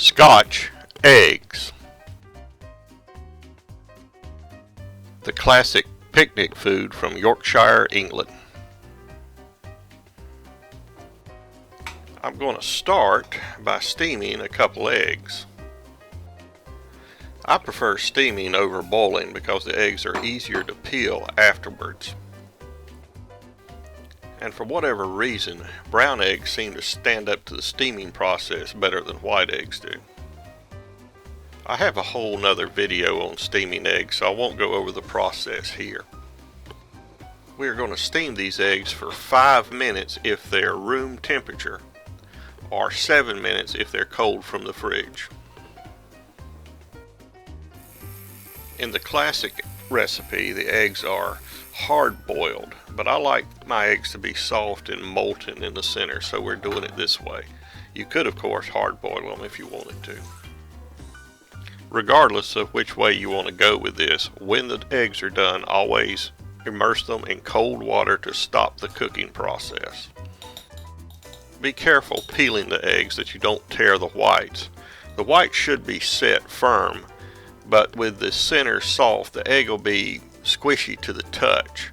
Scotch Eggs, the classic picnic food from Yorkshire, England. I'm going to start by steaming a couple eggs. I prefer steaming over boiling because the eggs are easier to peel afterwards. And for whatever reason, brown eggs seem to stand up to the steaming process better than white eggs do. I have a whole nother video on steaming eggs, so I won't go over the process here. We are going to steam these eggs for 5 minutes if they're room temperature, or 7 minutes if they're cold from the fridge. In the classic recipe, the eggs are hard boiled, but I like my eggs to be soft and molten in the center, so we're doing it this way. You could, of course, hard boil them if you wanted to. Regardless of which way you want to go with this, when the eggs are done, always immerse them in cold water to stop the cooking process. Be careful peeling the eggs that you don't tear the whites. The whites should be set firm, but with the center soft, the egg will be squishy to the touch.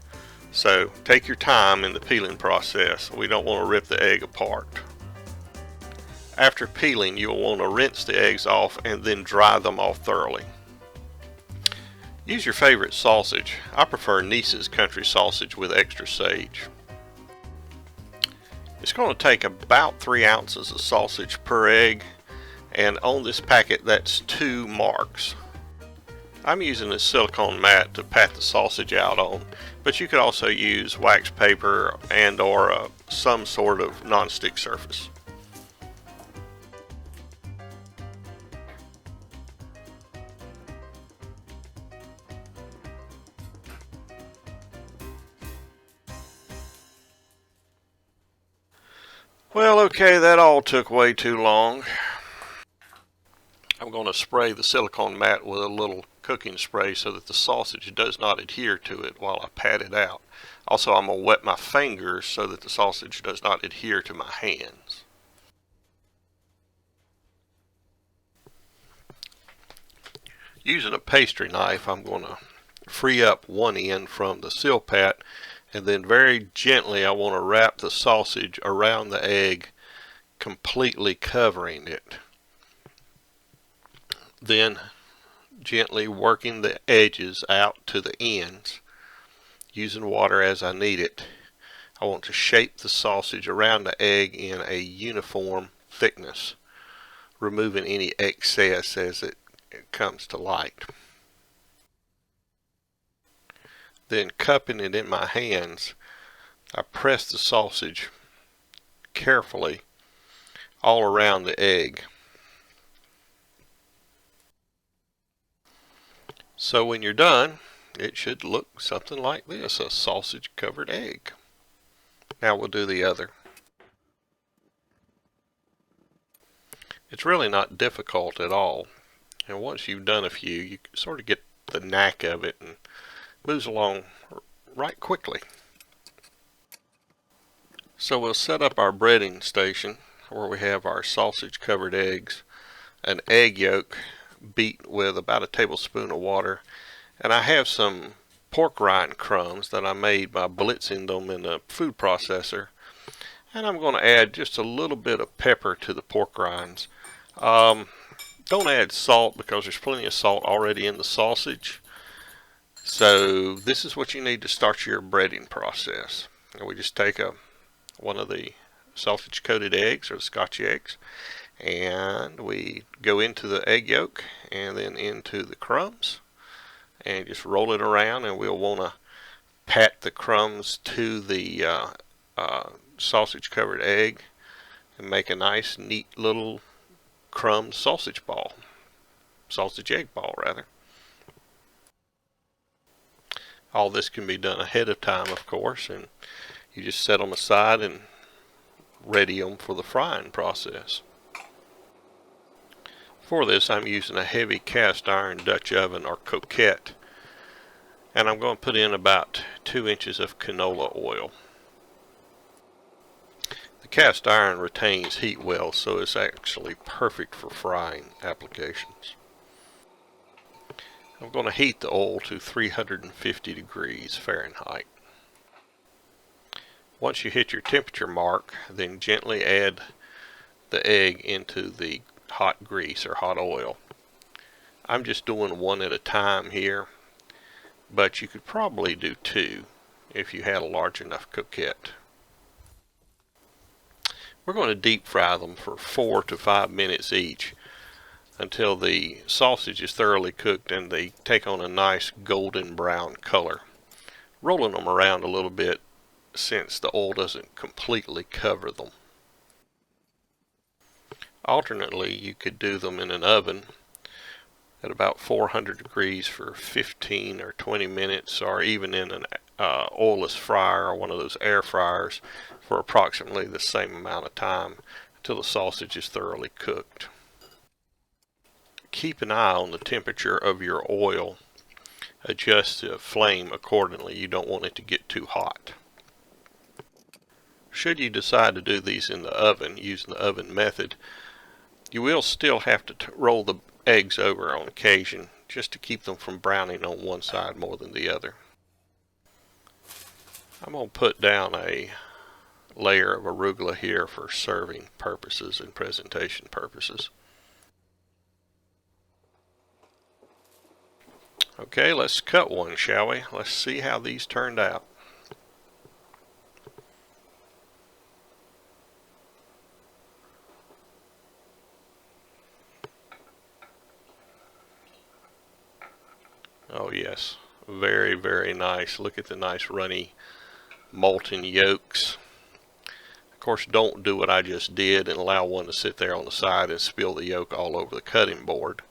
So take your time in the peeling process. We don't want to rip the egg apart. After peeling, you'll want to rinse the eggs off and then dry them off thoroughly. Use your favorite sausage. I prefer Nice's country sausage with extra sage. It's going to take about 3 ounces of sausage per egg, and on this packet that's 2 marks. I'm using a silicone mat to pat the sausage out on, but you could also use wax paper and or some sort of nonstick surface. Well, okay, that all took way too long. I'm going to spray the silicone mat with a little cooking spray so that the sausage does not adhere to it while I pat it out. Also, I'm going to wet my fingers so that the sausage does not adhere to my hands. Using a pastry knife, I'm going to free up one end from the seal pat, and then very gently I want to wrap the sausage around the egg, completely covering it. Then gently working the edges out to the ends, using water as I need it. I want to shape the sausage around the egg in a uniform thickness, removing any excess as it comes to light. Then cupping it in my hands, I press the sausage carefully all around the egg. So when you're done, it should look something like this, a sausage covered egg. Now we'll do the other. It's really not difficult at all, and once you've done a few, you sort of get the knack of it and moves along right quickly. So we'll set up our breading station where we have our sausage covered eggs, an egg yolk beat with about a tablespoon of water, and I have some pork rind crumbs that I made by blitzing them in a food processor, and I'm going to add just a little bit of pepper to the pork rinds. Don't add salt because there's plenty of salt already in the sausage. So this is what you need to start your breading process. And we just take one of the sausage coated eggs, or the Scotch eggs, and we go into the egg yolk and then into the crumbs and just roll it around, and we'll want to pat the crumbs to the sausage covered egg and make a nice neat little crumb sausage egg ball rather. All this can be done ahead of time, of course, and you just set them aside and ready them for the frying process. For this, I'm using a heavy cast iron Dutch oven, or coquette, and I'm going to put in about 2 inches of canola oil. The cast iron retains heat well, so it's actually perfect for frying applications. I'm going to heat the oil to 350 degrees Fahrenheit. Once you hit your temperature mark, then gently add the egg into the hot grease or hot oil. I'm just doing one at a time here, but you could probably do two if you had a large enough cookette. We're going to deep fry them for 4 to 5 minutes each until the sausage is thoroughly cooked and they take on a nice golden brown color. Rolling them around a little bit since the oil doesn't completely cover them. Alternately, you could do them in an oven at about 400 degrees for 15 or 20 minutes, or even in an oilless fryer or one of those air fryers for approximately the same amount of time until the sausage is thoroughly cooked. Keep an eye on the temperature of your oil. Adjust the flame accordingly. You don't want it to get too hot. Should you decide to do these in the oven, using the oven method, you will still have to roll the eggs over on occasion just to keep them from browning on one side more than the other. I'm going to put down a layer of arugula here for serving purposes and presentation purposes. Okay, let's cut one, shall we? Let's see how these turned out. Oh yes, very, very nice. Look at the nice runny molten yolks. Of course, don't do what I just did and allow one to sit there on the side and spill the yolk all over the cutting board.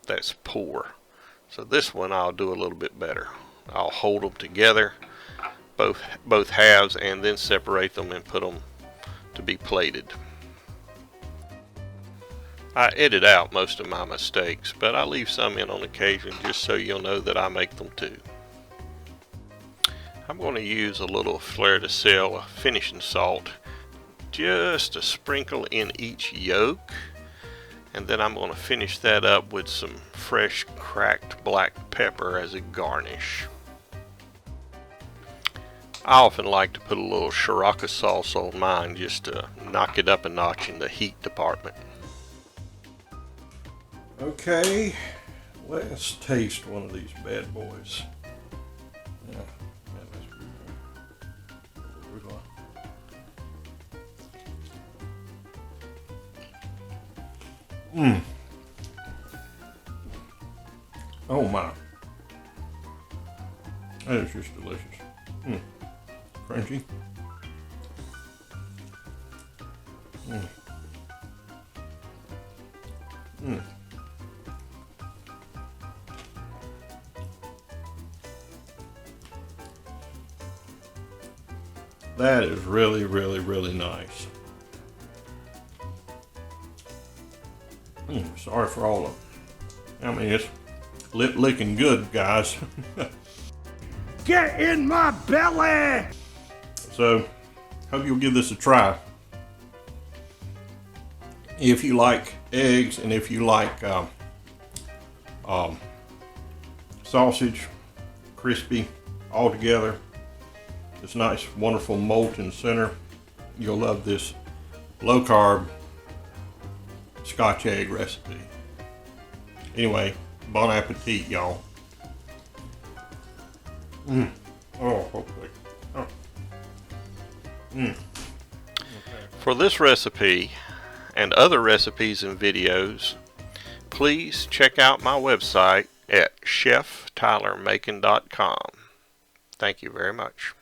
That's poor. So this one I'll do a little bit better. I'll hold them together, both halves, and then separate them and put them to be plated. I edit out most of my mistakes, but I leave some in on occasion just so you'll know that I make them too. I'm going to use a little fleur de sel finishing salt, just a sprinkle in each yolk, and then I'm going to finish that up with some fresh cracked black pepper as a garnish. I often like to put a little Sriracha sauce on mine just to knock it up a notch in the heat department. Okay, let's taste one of these bad boys. Yeah, that's pretty good. Oh my. That is just delicious. Crunchy. That is really, really, really nice. Sorry for all of it. I mean, it's lip licking good, guys. Get in my belly! So, hope you'll give this a try. If you like eggs and if you like sausage, crispy, all together, this nice, wonderful molten center, you'll love this low carb Scotch egg recipe. Anyway, bon appetit, y'all. Oh, hopefully. Oh. Okay. For this recipe and other recipes and videos, please check out my website at cheftylermacon.com. Thank you very much.